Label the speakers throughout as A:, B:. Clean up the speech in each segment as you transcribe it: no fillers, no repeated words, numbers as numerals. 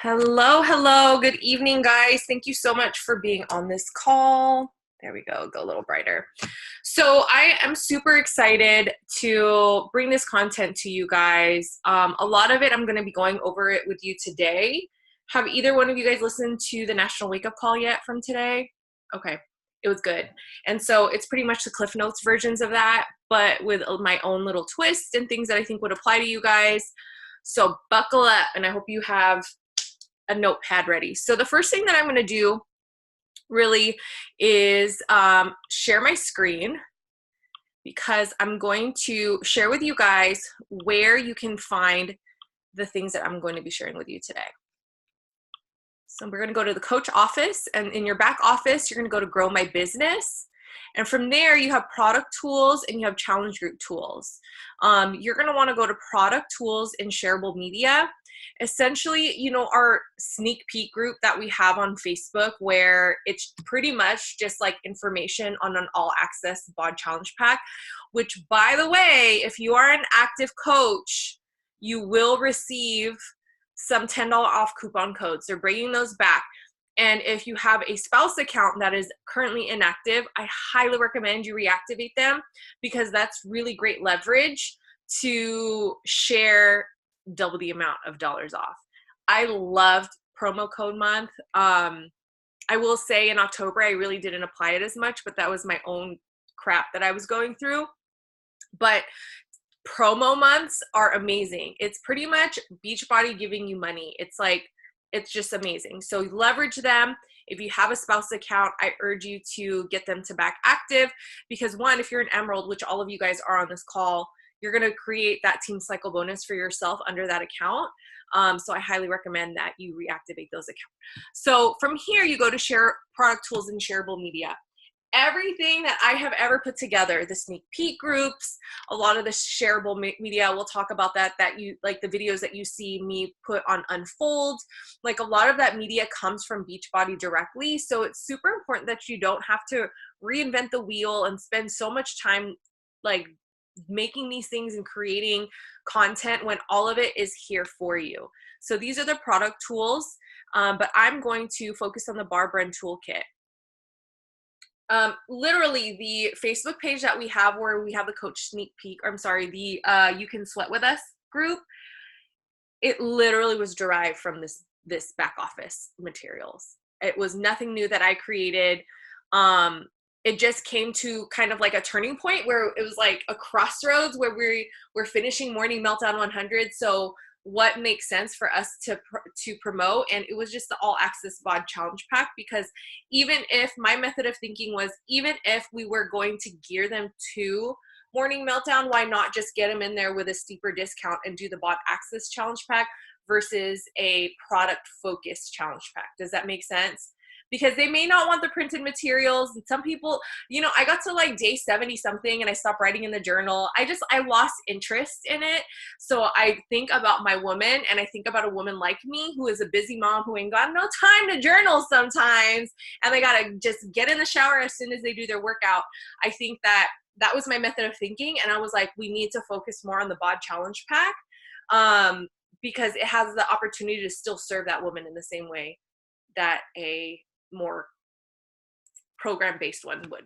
A: Hello, hello. Good evening, guys. Thank you so much for being on this call. There we go a little brighter. So I am super excited to bring this content to you guys. A lot of it, I'm going to be going over it with you today. Have either one of you guys listened to the National Wake Up Call yet from today? Okay, it was good. And so it's pretty much the Cliff Notes versions of that, but with my own little twist and things that I think would apply to you guys. So buckle up, and I hope you have a notepad ready. So the first thing that I'm going to do really is share my screen, because I'm going to share with you guys where you can find the things that I'm going to be sharing with you today. So we're going to go to the coach office, and in your back office, you're going to go to grow my business. And from there, you have product tools and you have challenge group tools. You're going to want to go to product tools and shareable media. Essentially, you know, our sneak peek group that we have on Facebook, where it's pretty much just like information on an all access BOD challenge pack, which, by the way, if you are an active coach, you will receive some $10 off coupon codes. They're bringing those back. And if you have a spouse account that is currently inactive, I highly recommend you reactivate them, because that's really great leverage to share double the amount of dollars off. I loved promo code month. I will say in October, I really didn't apply it as much, but that was my own crap that I was going through. But promo months are amazing. It's pretty much Beachbody giving you money. It's just amazing. So leverage them. If you have a spouse account, I urge you to get them to back active, because one, if you're an Emerald, which all of you guys are on this call, you're going to create that team cycle bonus for yourself under that account. So I highly recommend that you reactivate those accounts. So from here, you go to share product tools and shareable media. Everything that I have ever put together, the sneak peek groups, a lot of the shareable media, we'll talk about that you like the videos that you see me put on Unfold, like a lot of that media comes from Beachbody directly. So it's super important that you don't have to reinvent the wheel and spend so much time like making these things and creating content when all of it is here for you. So these are the product tools, but I'm going to focus on the BARRE toolkit. Literally the Facebook page that we have, where we have the coach sneak peek, or I'm sorry, the You Can Sweat With Us group, it literally was derived from this back office materials. It was nothing new that I created. It just came to kind of like a turning point where it was like a crossroads where we're finishing Morning Meltdown 100. So what makes sense for us to promote? And it was just the all access BOD challenge pack, because even if my method of thinking was, even if we were going to gear them to Morning Meltdown, why not just get them in there with a steeper discount and do the BOD access challenge pack versus a product focused challenge pack? Does that make sense? Because they may not want the printed materials. And some people, you know, I got to like day 70 something and I stopped writing in the journal. I lost interest in it. So I think about my woman, and I think about a woman like me who is a busy mom who ain't got no time to journal sometimes. And they got to just get in the shower as soon as they do their workout. I think that was my method of thinking. And I was like, we need to focus more on the BOD challenge pack, because it has the opportunity to still serve that woman in the same way that a more program-based one would.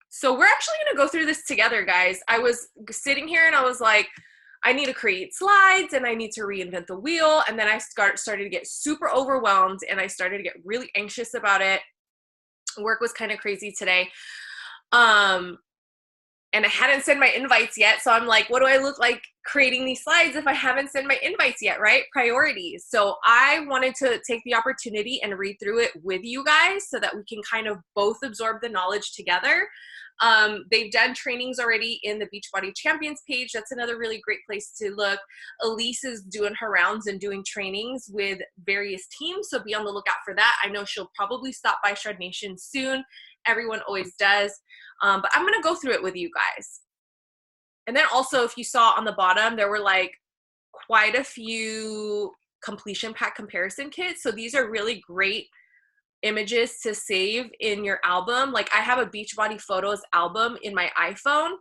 A: So we're actually going to go through this together, guys. I was sitting here and I was like, I need to create slides and I need to reinvent the wheel. And then I started to get super overwhelmed and I started to get really anxious about it. Work was kind of crazy today. And I hadn't sent my invites yet. So I'm like, what do I look like creating these slides if I haven't sent my invites yet, right? Priorities. So I wanted to take the opportunity and read through it with you guys so that we can kind of both absorb the knowledge together. They've done trainings already in the Beachbody Champions page. That's another really great place to look. Elise is doing her rounds and doing trainings with various teams. So be on the lookout for that. I know she'll probably stop by Shred Nation soon. Everyone always does. But I'm going to go through it with you guys. And then also, if you saw on the bottom, there were like quite a few completion pack comparison kits. So these are really great images to save in your album. Like I have a Beachbody photos album in my iPhone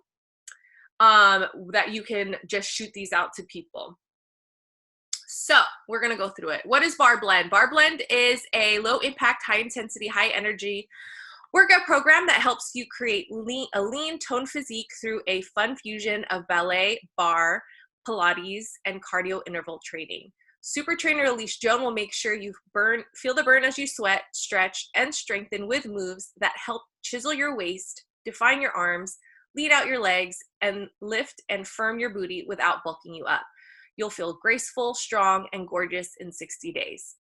A: that you can just shoot these out to people. So we're going to go through it. What is BARRE Blend? BARRE Blend is a low impact, high intensity, high energy workout program that helps you create a lean toned physique through a fun fusion of ballet, barre, Pilates, and cardio interval training. Super trainer Elise Joan will make sure you feel the burn as you sweat, stretch, and strengthen with moves that help chisel your waist, define your arms, lead out your legs, and lift and firm your booty without bulking you up. You'll feel graceful, strong, and gorgeous in 60 days.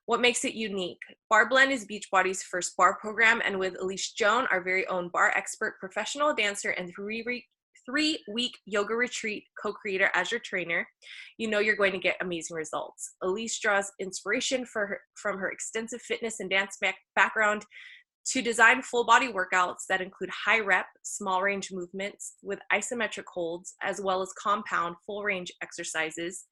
A: What makes it unique? BARRE Blend is Beachbody's first barre program, and with Elise Joan, our very own barre expert, professional dancer, and three-week yoga retreat co-creator as your trainer, you know you're going to get amazing results. Elise draws inspiration from her extensive fitness and dance background to design full body workouts that include high rep, small range movements with isometric holds, as well as compound full range exercises,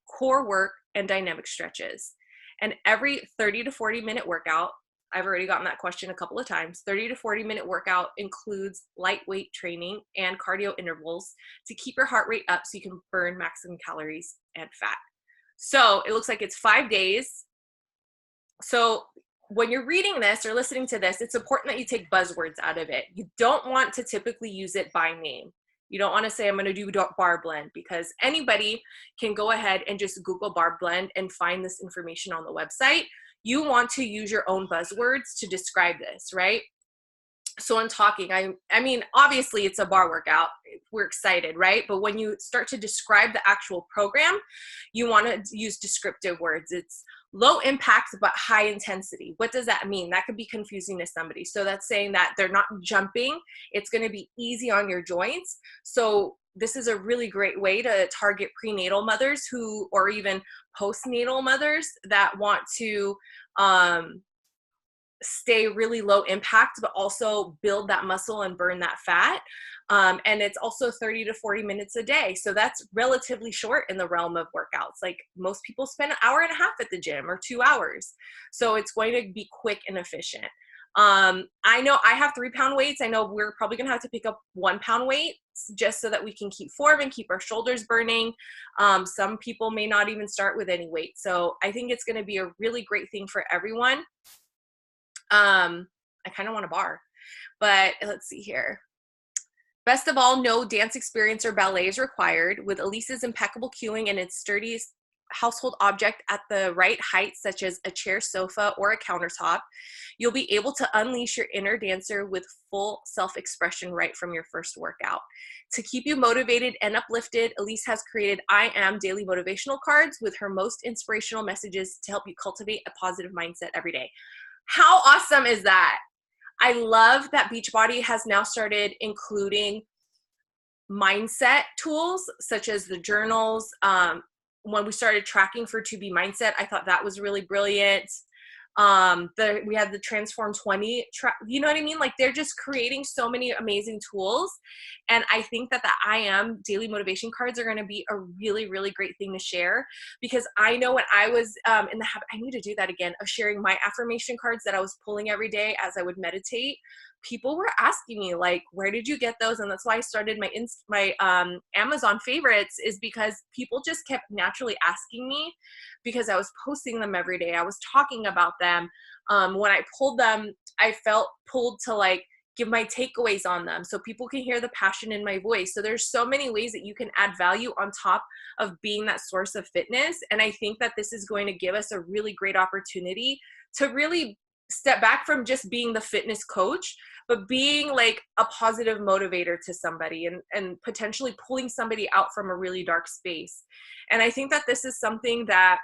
A: core work, and dynamic stretches. And every 30 to 40 minute workout, I've already gotten that question a couple of times, 30 to 40 minute workout includes lightweight training and cardio intervals to keep your heart rate up so you can burn maximum calories and fat. So it looks like it's 5 days. So when you're reading this or listening to this, it's important that you take buzzwords out of it. You don't want to typically use it by name. You don't want to say, I'm going to do BARRE Blend, because anybody can go ahead and just Google BARRE Blend and find this information on the website. You want to use your own buzzwords to describe this, right? So in talking, I mean, obviously it's a barre workout. We're excited, right? But when you start to describe the actual program, you want to use descriptive words. It's low impact, but high intensity. What does that mean? That could be confusing to somebody. So that's saying that they're not jumping. It's going to be easy on your joints. So this is a really great way to target prenatal mothers or even postnatal mothers that want to, stay really low impact, but also build that muscle and burn that fat. And it's also 30 to 40 minutes a day. So that's relatively short in the realm of workouts. Like most people spend an hour and a half at the gym or 2 hours. So it's going to be quick and efficient. I know I have 3-pound weights. I know we're probably going to have to pick up 1-pound weights just so that we can keep form and keep our shoulders burning. Some people may not even start with any weight. So I think it's going to be a really great thing for everyone. I kind of want a barre, but let's see here. Best of all, no dance experience or ballet is required. With Elise's impeccable cueing and its sturdy household object at the right height, such as a chair, sofa, or a countertop, you'll be able to unleash your inner dancer with full self-expression right from your first workout. To keep you motivated and uplifted, Elise has created I Am daily motivational cards with her most inspirational messages to help you cultivate a positive mindset every day. How awesome is that? I love that Beachbody has now started including mindset tools such as the journals. When we started tracking for 2B Mindset, I thought that was really brilliant. We had the Transform 20, you know what I mean? Like they're just creating so many amazing tools. And I think that the I Am daily motivation cards are going to be a really, really great thing to share, because I know when I was in the habit, I need to do that again, of sharing my affirmation cards that I was pulling every day as I would meditate. People were asking me like, where did you get those? And that's why I started my Amazon favorites, is because people just kept naturally asking me, because I was posting them every day. I was talking about them. When I pulled them, I felt pulled to like give my takeaways on them so people can hear the passion in my voice. So there's so many ways that you can add value on top of being that source of fitness. And I think that this is going to give us a really great opportunity to really step back from just being the fitness coach, but being like a positive motivator to somebody and potentially pulling somebody out from a really dark space. And I think that this is something that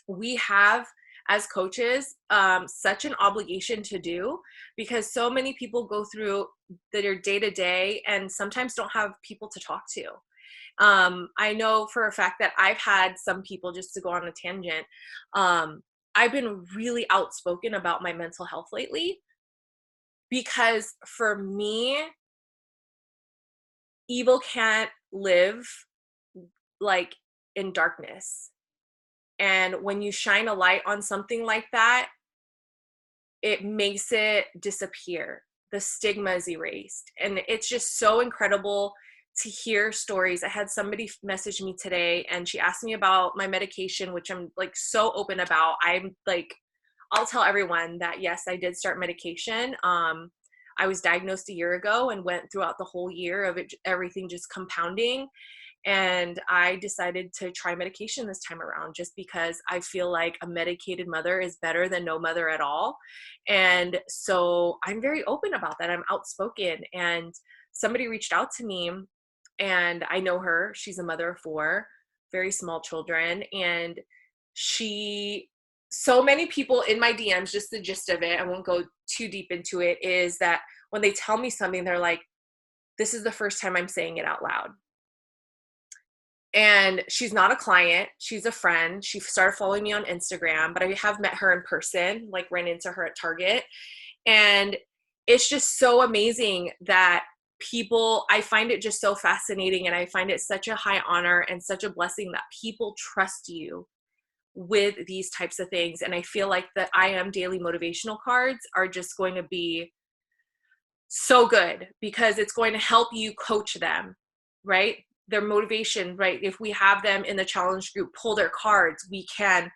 A: we have as coaches such an obligation to do, because so many people go through their day-to-day and sometimes don't have people to talk to. I know for a fact that I've had some people, just to go on a tangent, I've been really outspoken about my mental health lately, because for me, evil can't live like in darkness. And when you shine a light on something like that, it makes it disappear. The stigma is erased. And it's just so incredible to hear stories. I had somebody message me today and she asked me about my medication, which I'm like so open about. I'm like, I'll tell everyone that yes, I did start medication. I was diagnosed a year ago and went throughout the whole year of it, everything just compounding. And I decided to try medication this time around just because I feel like a medicated mother is better than no mother at all. And so I'm very open about that. I'm outspoken. And somebody reached out to me, and I know her. She's a mother of 4 very small children. And so many people in my DMs, just the gist of it, I won't go too deep into it, is that when they tell me something, they're like, this is the first time I'm saying it out loud. And she's not a client, she's a friend. She started following me on Instagram, but I have met her in person, like ran into her at Target. And it's just so amazing that I find it just so fascinating, and I find it such a high honor and such a blessing that people trust you with these types of things. And I feel like the I Am Daily motivational cards are just going to be so good because it's going to help you coach them, right? Their motivation, right? If we have them in the challenge group pull their cards, we can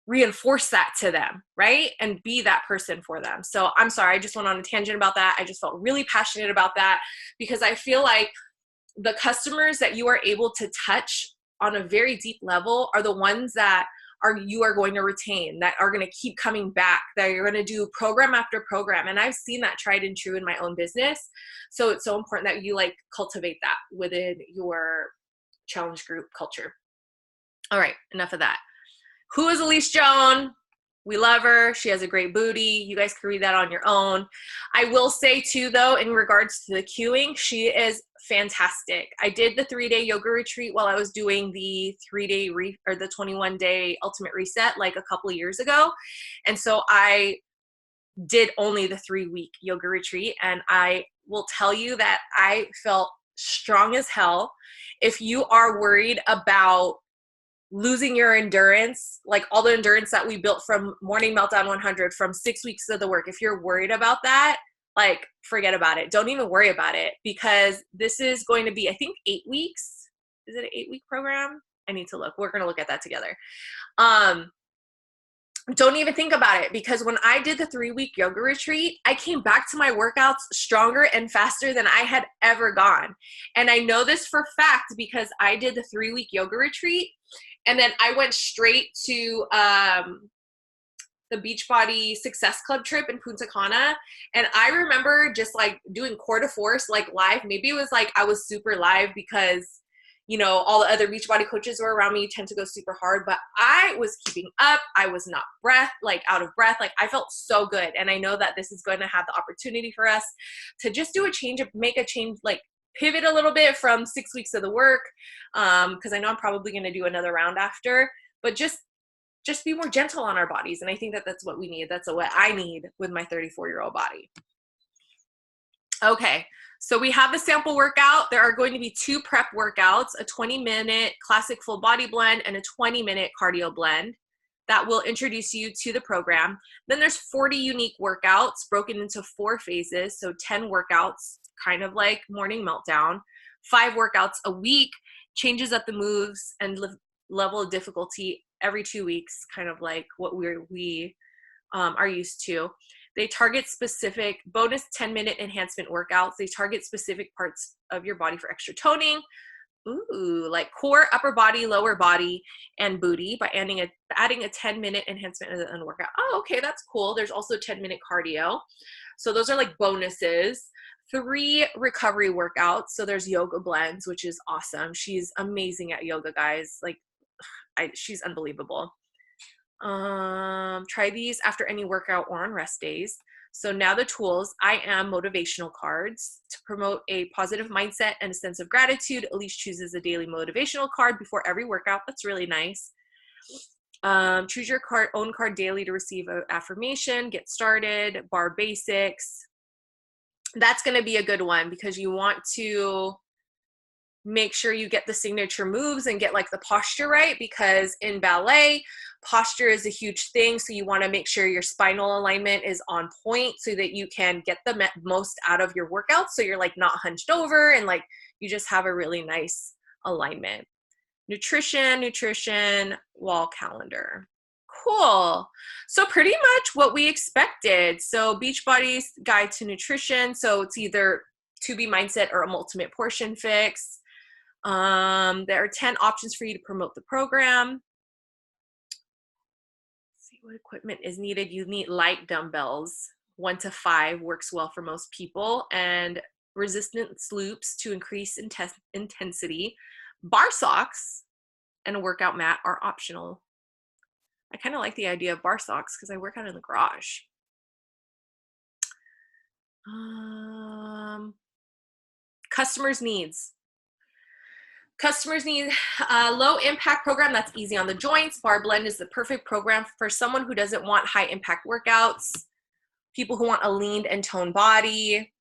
A: reinforce that to them, right? And be that person for them. So I'm sorry, I just went on a tangent about that. I just felt really passionate about that because I feel like the customers that you are able to touch on a very deep level are the ones that you are going to retain, that are going to keep coming back, that you're going to do program after program. And I've seen that tried and true in my own business. So it's so important that you like cultivate that within your challenge group culture. All right, enough of that. Who is Elise Joan? We love her. She has a great booty. You guys can read that on your own. I will say too, though, in regards to the queuing, she is fantastic. I did the 3-day yoga retreat while I was doing the 3-day or the 21-day ultimate reset like a couple of years ago. And so I did only the 3-week yoga retreat. And I will tell you that I felt strong as hell. If you are worried about losing your endurance, like all the endurance that we built from Morning Meltdown 100, from 6 weeks of the work, if you're worried about that, like forget about it. Don't even worry about it, because this is going to be, I think, 8 weeks. Is it an 8-week program? I need to look. We're going to look at that together. Don't even think about it, because when I did the 3-week yoga retreat, I came back to my workouts stronger and faster than I had ever gone. And I know this for fact because I did the 3-week yoga retreat, and then I went straight to the Beachbody Success Club trip in Punta Cana. And I remember just like doing core to force, like live. Maybe it was like I was super live because, you know, all the other Beachbody coaches were around me, tend to go super hard, but I was keeping up. I was not out of breath. Like I felt so good. And I know that this is going to have the opportunity for us to just do a change, make a change, like pivot a little bit from 6 weeks of the work. Cause I know I'm probably going to do another round after, but just be more gentle on our bodies. And I think that that's what we need. That's what I need with my 34-year-old body. Okay. So we have the sample workout. There are going to be 2 prep workouts, a 20-minute classic full body blend and a 20-minute cardio blend that will introduce you to the program. Then there's 40 unique workouts broken into 4 phases. So 10 workouts, kind of like Morning Meltdown, 5 workouts a week, changes up the moves and level of difficulty every 2 weeks, kind of like what we are used to. They target specific bonus 10-minute enhancement workouts. They target specific parts of your body for extra toning. Ooh, like core, upper body, lower body, and booty by adding a 10-minute enhancement and workout. Oh, okay, that's cool. There's also 10-minute cardio. So those are like bonuses. 3 recovery workouts. So there's yoga blends, which is awesome. She's amazing at yoga, guys. Like she's unbelievable. Try these after any workout or on rest days. So now the tools, I Am motivational cards to promote a positive mindset and a sense of gratitude. Elise chooses a daily motivational card before every workout. That's really nice. Choose your own card daily to receive an affirmation, get started, barre basics. That's going to be a good one because you want to make sure you get the signature moves and get like the posture right, because in ballet, posture is a huge thing. So you want to make sure your spinal alignment is on point so that you can get the most out of your workout. So you're like not hunched over and like You just have a really nice alignment. Nutrition, wall calendar. Cool. So pretty much what we expected. So Beachbody's guide to nutrition. So it's either to be mindset or a ultimate portion fix. There are 10 options for you to promote the program. Let's see what equipment is needed. You need light dumbbells. 1 to 5 works well for most people, and resistance loops to increase intensity. Bar socks and a workout mat are optional. I kind of like the idea of bar socks because I work out in the garage. Customers' needs. Customers need a low impact program that's easy on the joints. Barre Blend is the perfect program for someone who doesn't want high impact workouts, people who want a lean and toned body.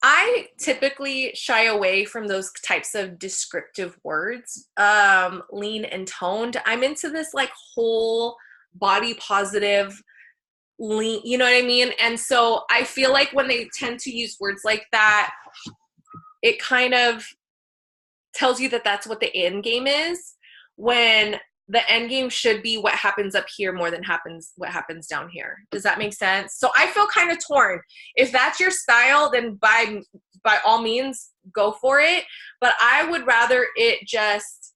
A: I typically shy away from those types of descriptive words, lean and toned. I'm into this like whole body positive, lean, you know what I mean? And so I feel like when they tend to use words like that, it kind of tells you that that's what the end game is, when the end game should be what happens up here more than what happens down here. Does that make sense? So I feel kind of torn. If that's your style, then by all means, go for it. But I would rather it just,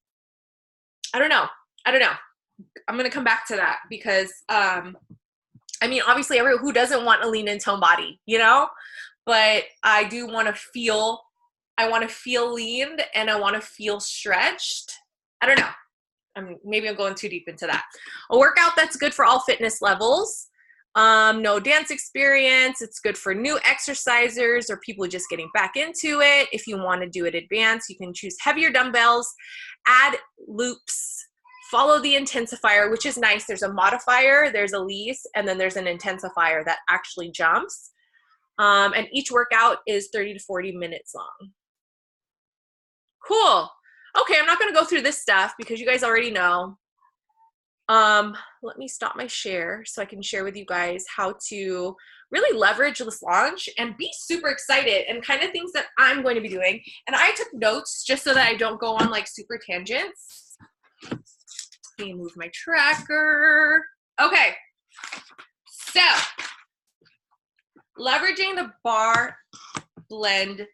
A: I don't know. I'm going to come back to that because, I mean, obviously who doesn't want a lean and toned body, you know? But I do want to feel, leaned and I want to feel stretched. I don't know. Maybe I'm going too deep into that. A workout that's good for all fitness levels. No dance experience. It's good for new exercisers or people just getting back into it. If you want to do it advanced, you can choose heavier dumbbells, add loops, follow the intensifier, which is nice. There's a modifier, there's a lease, and then there's an intensifier that actually jumps. And each workout is 30 to 40 minutes long. Cool. Okay, I'm not going to go through this stuff because you guys already know. Let me stop my share so I can share with you guys how to really leverage this launch and be super excited and kind of things that I'm going to be doing. And I took notes just so that I don't go on like super tangents. Let me move my tracker. Okay, so leveraging the Barre Blend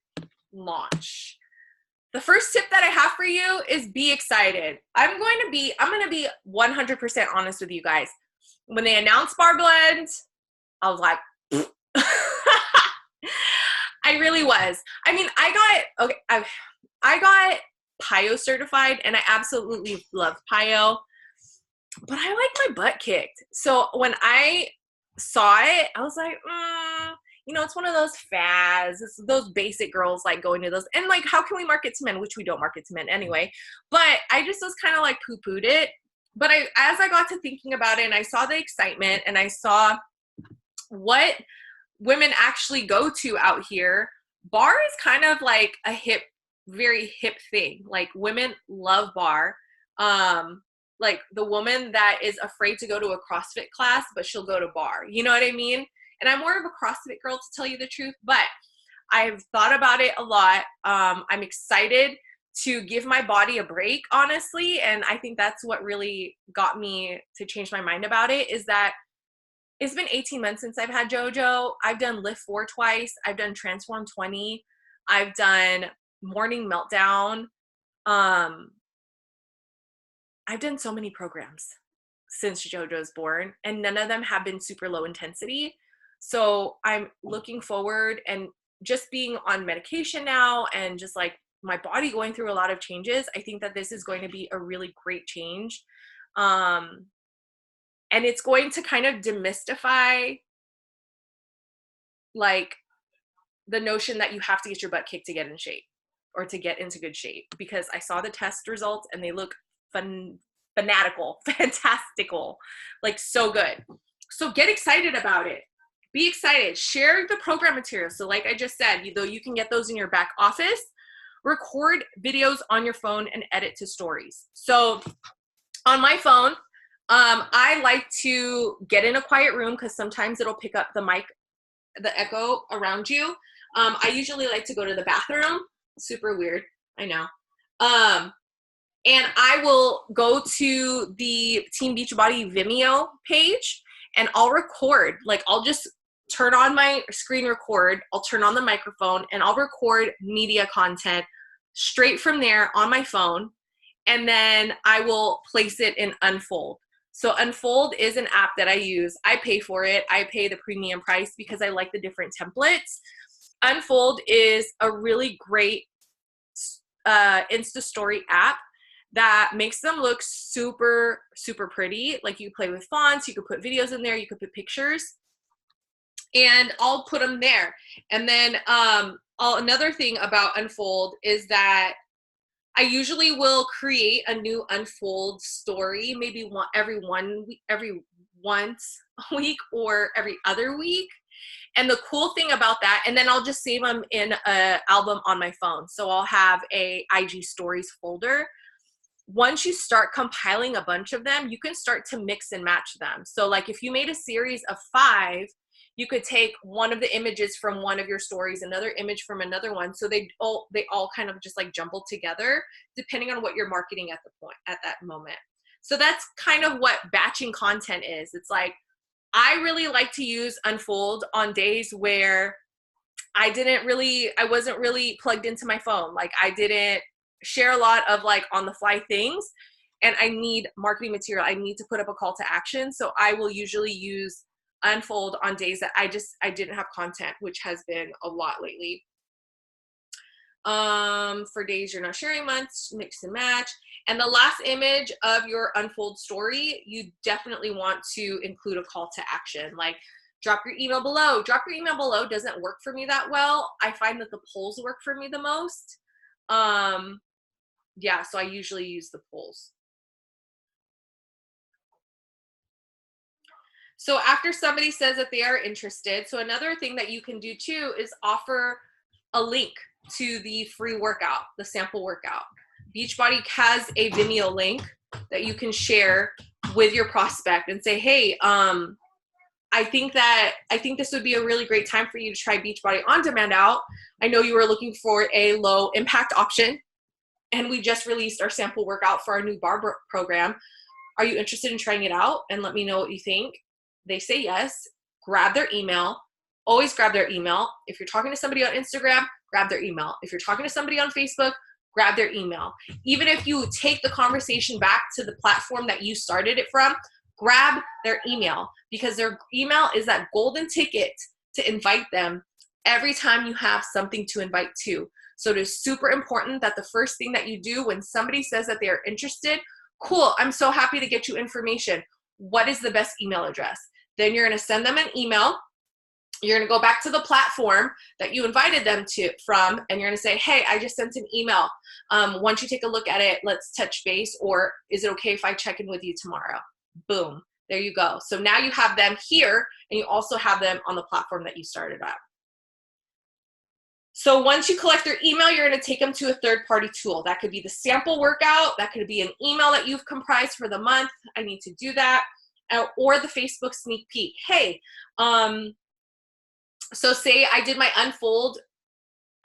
A: launch. The first tip that I have for you is be excited. I'm going to be 100% honest with you guys. When they announced Barre Blend, I was like, I really was. I mean, I got PIO certified and I absolutely love PIO, but I like my butt kicked. So when I saw it, I was like, you know, it's one of those fads. It's those basic girls like going to those. And like, how can we market to men? Which we don't market to men anyway. But I just was kind of like poo-pooed it. But as I got to thinking about it and I saw the excitement and I saw what women actually go to out here, Barre is kind of like a very hip thing. Like women love Barre. Like the woman that is afraid to go to a CrossFit class, but she'll go to Barre. You know what I mean? And I'm more of a CrossFit girl, to tell you the truth, but I've thought about it a lot. I'm excited to give my body a break, honestly. And I think that's what really got me to change my mind about it, is that it's been 18 months since I've had JoJo. I've done Lift 4 twice. I've done Transform 20. I've done Morning Meltdown. I've done so many programs since JoJo's born, and none of them have been super low intensity. So I'm looking forward, and just being on medication now and just like my body going through a lot of changes, I think that this is going to be a really great change. And it's going to kind of demystify like the notion that you have to get your butt kicked to get in shape or to get into good shape, because I saw the test results and they look fantastical, like so good. So get excited about it. Be excited. Share the program material. So like I just said, you can get those in your back office. Record videos on your phone and edit to stories. So on my phone, I like to get in a quiet room because sometimes it'll pick up the mic the echo around you. I usually like to go to the bathroom. Super weird, I know. And I will go to the Team Beachbody Vimeo page and I'll record. Like, I'll just turn on my screen record, I'll turn on the microphone, and I'll record media content straight from there on my phone. And then I will place it in Unfold. So Unfold is an app that I use. I pay for it. I pay the premium price because I like the different templates. Unfold is a really great Insta story app that makes them look super, super pretty. Like, you play with fonts, you could put videos in there, you could put pictures, and I'll put them there. And then another thing about Unfold is that I usually will create a new Unfold story, maybe every once a week or every other week. And the cool thing about that, and then I'll just save them in an album on my phone. So I'll have a IG stories folder. Once you start compiling a bunch of them, you can start to mix and match them. So like, if you made a series of 5, you could take one of the images from one of your stories, another image from another one. So they all kind of just like jumble together depending on what you're marketing at that moment. So that's kind of what batching content is. It's like, I really like to use Unfold on days where I wasn't really plugged into my phone. Like, I didn't share a lot of like on the fly things, and I need marketing material. I need to put up a call to action. So I will usually use Unfold on days that I didn't have content, which has been a lot lately. For days you're not sharing, months, mix and match. And the last image of your Unfold story, you definitely want to include a call to action, like drop your email below. Drop your email below doesn't work for me that well. I find that the polls work for me the most. Yeah, so I usually use the polls. So after somebody says that they are interested, so another thing that you can do too is offer a link to the free workout, the sample workout. Beachbody has a Vimeo link that you can share with your prospect and say, hey, I think this would be a really great time for you to try Beachbody On Demand out. I know you were looking for a low impact option, and we just released our sample workout for our new BARRE program. Are you interested in trying it out? And let me know what you think. They say yes. Grab their email. Always grab their email. If you're talking to somebody on Instagram, grab their email. If you're talking to somebody on Facebook, grab their email. Even if you take the conversation back to the platform that you started it from, grab their email, because their email is that golden ticket to invite them every time you have something to invite to. So it is super important that the first thing that you do when somebody says that they are interested, cool, I'm so happy to get you information. What is the best email address? Then you're going to send them an email. You're going to go back to the platform that you invited them from, and you're going to say, hey, I just sent an email. Once you take a look at it, let's touch base, or is it okay if I check in with you tomorrow? Boom. There you go. So now you have them here, and you also have them on the platform that you started at. So once you collect their email, you're going to take them to a third-party tool. That could be the sample workout. That could be an email that you've comprised for the month. I need to do that. Or the Facebook sneak peek. Hey, so say I did my Unfold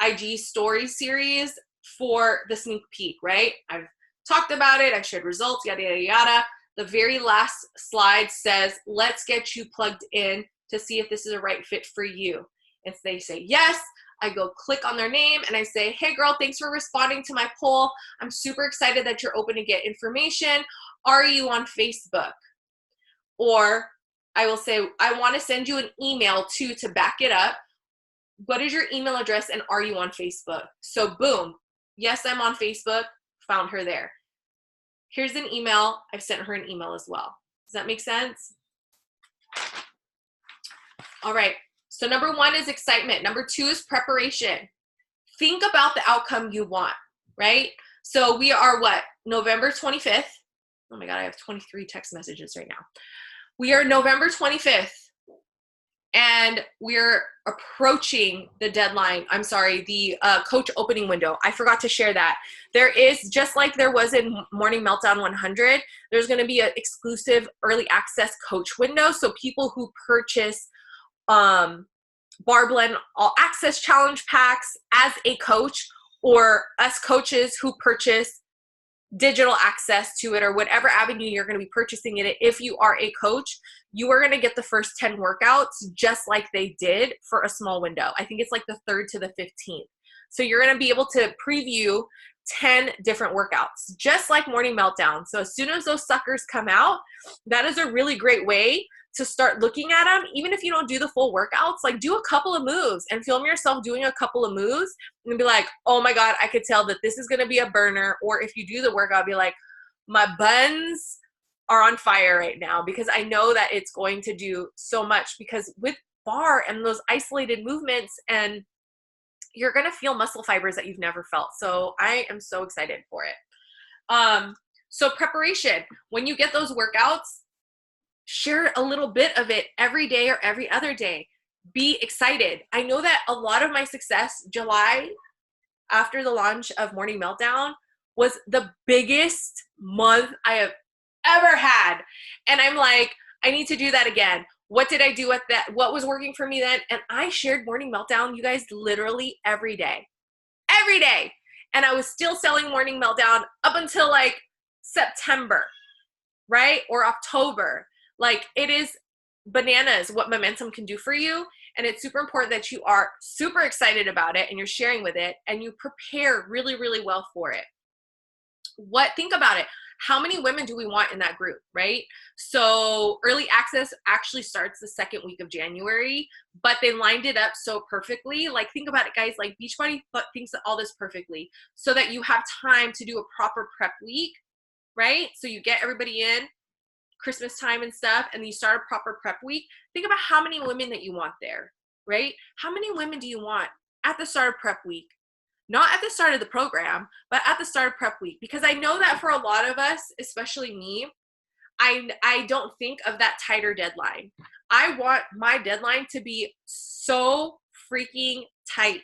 A: IG story series for the sneak peek, right? I've talked about it. I've shared results, yada, yada, yada. The very last slide says, let's get you plugged in to see if this is a right fit for you. And they say yes. I go click on their name and I say, hey girl, thanks for responding to my poll. I'm super excited that you're open to get information. Are you on Facebook? Or I will say, I want to send you an email too to back it up. What is your email address and are you on Facebook? So boom, yes, I'm on Facebook, found her there. Here's an email. I've sent her an email as well. Does that make sense? All right. So number 1 is excitement. Number 2 is preparation. Think about the outcome you want, right? So we are what? November 25th. Oh my God, I have 23 text messages right now. We are November 25th and we're approaching the deadline. I'm sorry, the coach opening window. I forgot to share that. There is, just like there was in Morning Meltdown 100, there's going to be an exclusive early access coach window. So people who purchase Barre Blend All Access Challenge packs as a coach, or us coaches who purchase digital access to it, or whatever avenue you're going to be purchasing it. If you are a coach, you are going to get the first 10 workouts just like they did for a small window. I think it's like the 3rd to the 15th. So you're going to be able to preview 10 different workouts, just like Morning Meltdown. So as soon as those suckers come out, that is a really great way to start looking at them. Even if you don't do the full workouts, like do a couple of moves and film yourself doing a couple of moves and be like, oh my God, I could tell that this is going to be a burner. Or if you do the workout, be like, my buns are on fire right now, because I know that it's going to do so much. Because with barre and those isolated movements, and you're going to feel muscle fibers that you've never felt. So I am so excited for it. So preparation, when you get those workouts, share a little bit of it every day or every other day. Be excited. I know that a lot of my success, July, after the launch of Morning Meltdown, was the biggest month I have ever had. And I'm like, I need to do that again. What did I do at that? What was working for me then? And I shared Morning Meltdown, you guys, literally every day. Every day. And I was still selling Morning Meltdown up until like September, right? Or October. Like, it is bananas what momentum can do for you. And it's super important that you are super excited about it and you're sharing with it and you prepare really, really well for it. Think about it. How many women do we want in that group, right? So early access actually starts the 2nd week of January, but they lined it up so perfectly. Like, think about it, guys. Like, Beachbody thinks all this perfectly so that you have time to do a proper prep week, right? So you get everybody in Christmas time and stuff, and you start a proper prep week. Think about how many women that you want there, right? How many women do you want at the start of prep week? Not at the start of the program, but at the start of prep week. Because I know that for a lot of us, especially me, I don't think of that tighter deadline. I want my deadline to be so freaking tight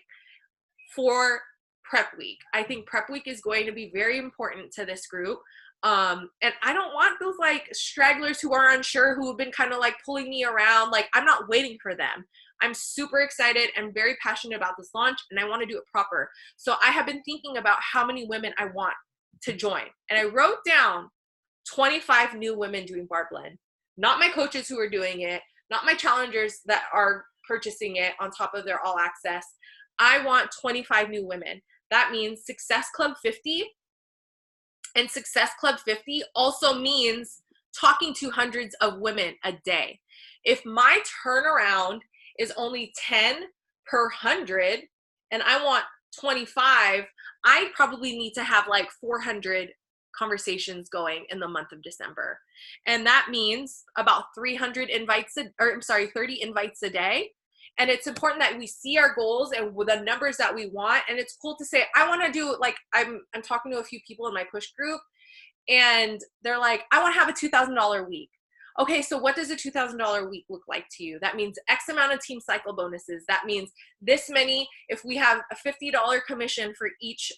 A: for prep week. I think prep week is going to be very important to this group. And I don't want those like stragglers who are unsure, who have been kind of like pulling me around. Like, I'm not waiting for them. I'm super excited and very passionate about this launch, and I want to do it proper. So I have been thinking about how many women I want to join. And I wrote down 25 new women doing barre blend. Not my coaches who are doing it, not my challengers that are purchasing it on top of their all access. I want 25 new women. That means Success Club 50. And Success Club 50 also means talking to hundreds of women a day. If my turnaround is only 10 per 100 and I want 25, I probably need to have like 400 conversations going in the month of December. And that means about 300 invites, 30 invites a day. And it's important that we see our goals and the numbers that we want. And it's cool to say, I want to do, like, I'm talking to a few people in my push group, and they're like, I want to have a $2,000 week. Okay, so what does a $2,000 week look like to you? That means X amount of team cycle bonuses. That means this many, if we have a $50 commission for each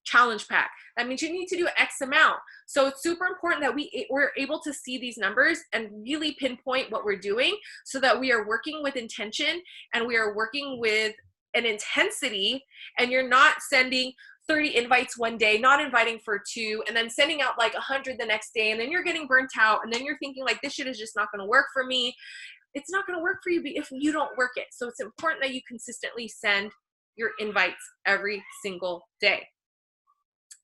A: challenge pack, that means you need to do X amount. So it's super important that we're able to see these numbers and really pinpoint what we're doing, so that we are working with intention and we are working with an intensity, and you're not sending 30 invites one day, not inviting for 2, and then sending out like 100 the next day, and then you're getting burnt out, and then you're thinking like, this shit is just not going to work for me. It's not going to work for you if you don't work it. So it's important that you consistently send your invites every single day.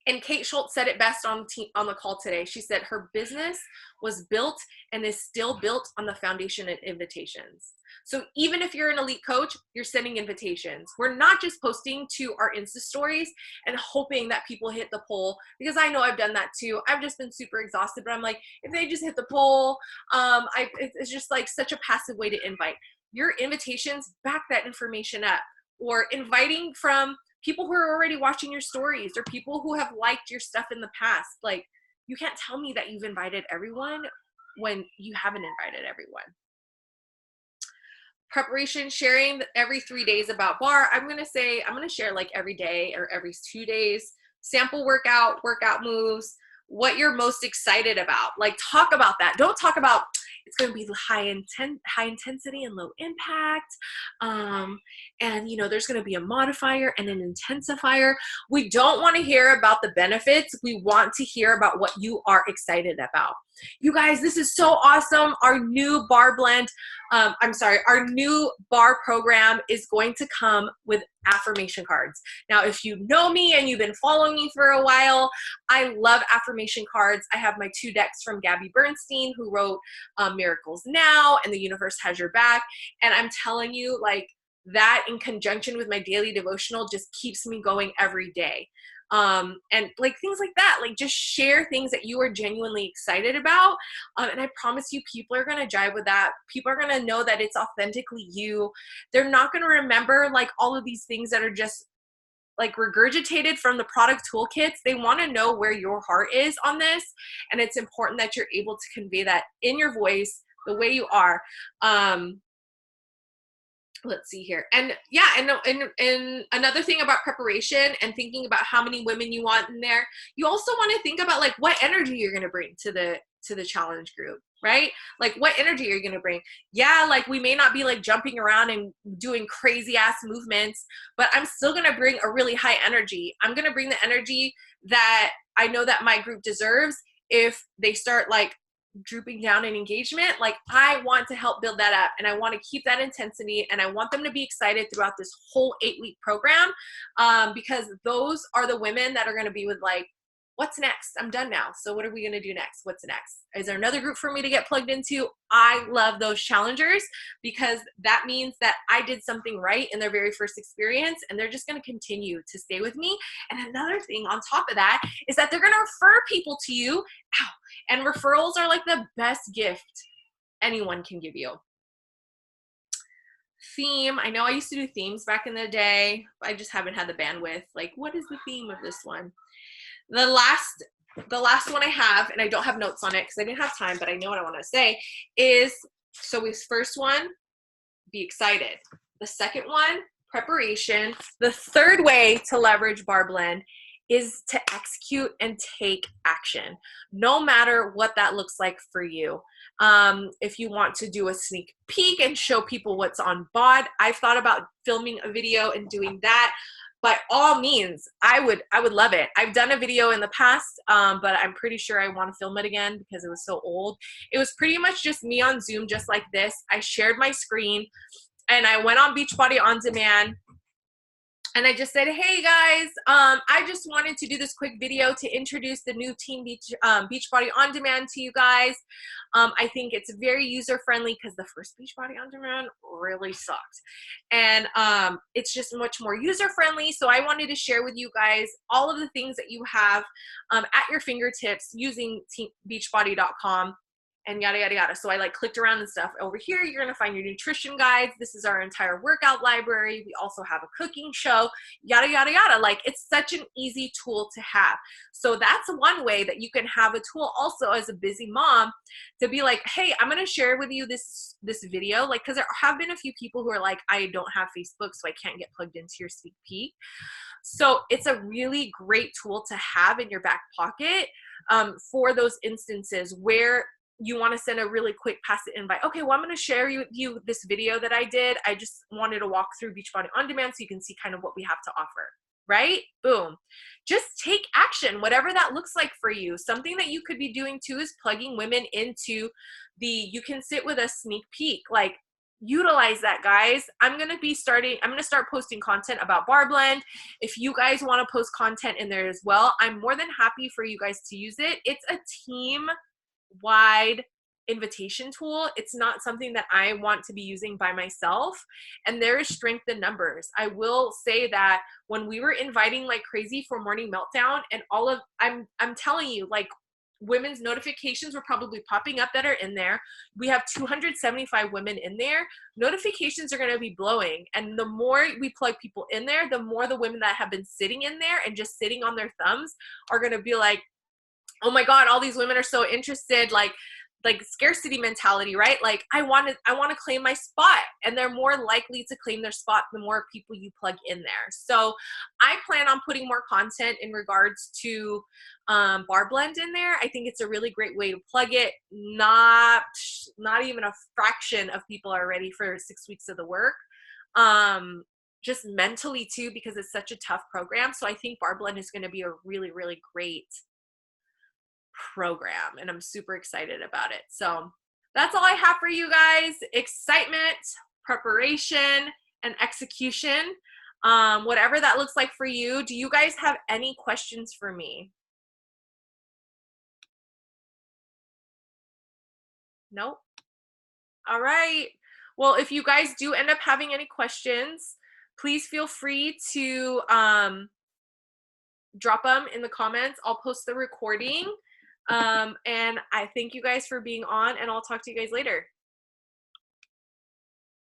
A: And Kate Schultz said it best on the call today. She said her business was built and is still built on the foundation of invitations. So even if you're an elite coach, you're sending invitations. We're not just posting to our Insta stories and hoping that people hit the poll, because I know I've done that too. I've just been super exhausted, but I'm like, if they just hit the poll, it's just like such a passive way to invite. Your invitations back that information up, or inviting from people who are already watching your stories, or people who have liked your stuff in the past. Like, you can't tell me that you've invited everyone when you haven't invited everyone. Preparation, sharing every 3 days about barre. I'm going to share like every day or every 2 days, sample workout moves, what you're most excited about. Like, talk about that. Don't talk about, It's going to be high intensity and low impact. And you know, there's going to be a modifier and an intensifier. We don't want to hear about the benefits. We want to hear about what you are excited about. You guys, this is so awesome. Our new BARRE blend, our new BARRE program is going to come with affirmation cards. Now, if you know me and you've been following me for a while, I love affirmation cards. I have my 2 decks from Gabby Bernstein, who wrote Miracles Now and The Universe Has Your Back. And I'm telling you, like, that in conjunction with my daily devotional just keeps me going every day. And like things like that, like just share things that you are genuinely excited about. And I promise you, people are going to jive with that. People are going to know that it's authentically you. They're not going to remember like all of these things that are just like regurgitated from the product toolkits. They want to know where your heart is on this. And it's important that you're able to convey that in your voice, the way you are. Let's see here. And yeah, and another thing about preparation and thinking about how many women you want in there, you also want to think about like what energy you're going to bring to the challenge group, right? Like what energy are you going to bring? Yeah, like we may not be like jumping around and doing crazy ass movements, but I'm still going to bring a really high energy. I'm going to bring the energy that I know that my group deserves. If they start like drooping down in engagement, like I want to help build that up, and I want to keep that intensity, and I want them to be excited throughout this whole 8-week program, because those are the women that are going to be with like, what's next? I'm done now. So what are we going to do next? What's next? Is there another group for me to get plugged into? I love those challengers because that means that I did something right in their very first experience, and they're just going to continue to stay with me. And another thing on top of that is that they're going to refer people to you. Ow. And referrals are like the best gift anyone can give you. Theme. I know I used to do themes back in the day. I just haven't had the bandwidth. Like, what is the theme of this one? The last one I have, and I don't have notes on it because I didn't have time, but I know what I want to say, is, so with first one, be excited. The second one, preparation. The third way to leverage BARRE blend is to execute and take action, no matter what that looks like for you. If you want to do a sneak peek and show people what's on BOD, I've thought about filming a video and doing that. By all means, I would love it. I've done a video in the past, but I'm pretty sure I want to film it again because it was so old. It was pretty much just me on Zoom, just like this. I shared my screen and I went on Beachbody On Demand. And I just said, hey guys, I just wanted to do this quick video to introduce the new Team Beachbody On Demand to you guys. I think it's very user-friendly because the first Beachbody On Demand really sucked. And it's just much more user-friendly. So I wanted to share with you guys all of the things that you have at your fingertips using beachbody.com. And yada, yada, yada. So I like clicked around and stuff. Over here, you're going to find your nutrition guides. This is our entire workout library. We also have a cooking show, yada, yada, yada. Like it's such an easy tool to have. So that's one way that you can have a tool also as a busy mom to be like, hey, I'm going to share with you this video. Like, cause there have been a few people who are like, I don't have Facebook, so I can't get plugged into your sneak peek. So it's a really great tool to have in your back pocket for those instances where you want to send a really quick passive invite. Okay, well, I'm going to share you this video that I did. I just wanted to walk through Beachbody On Demand so you can see kind of what we have to offer, right? Boom. Just take action, whatever that looks like for you. Something that you could be doing too is plugging women into you can sit with a sneak peek. Like, utilize that, guys. I'm going to start posting content about BARRE blend. If you guys want to post content in there as well, I'm more than happy for you guys to use it. It's a team wide invitation tool. It's not something that I want to be using by myself, and there is strength in numbers. I will say that when we were inviting like crazy for Morning Meltdown and all of, I'm telling you, like women's notifications were probably popping up that are in there. We have 275 women in there. Notifications are going to be blowing, and the more we plug people in there, the more the women that have been sitting in there and just sitting on their thumbs are going to be like, oh my God, all these women are so interested. Like, like scarcity mentality, right? Like I want to claim my spot, and they're more likely to claim their spot the more people you plug in there. So I plan on putting more content in regards to bar blend in there. I think it's a really great way to plug it. Not even a fraction of people are ready for 6 weeks of the work. Just mentally too, because it's such a tough program. So I think bar blend is going to be a really, really great program, and I'm super excited about it. So that's all I have for you guys. Excitement, preparation, and execution. Whatever that looks like for you. Do you guys have any questions for me? Nope. All right. Well, if you guys do end up having any questions, please feel free to drop them in the comments. I'll post the recording. And I thank you guys for being on, and I'll talk to you guys later.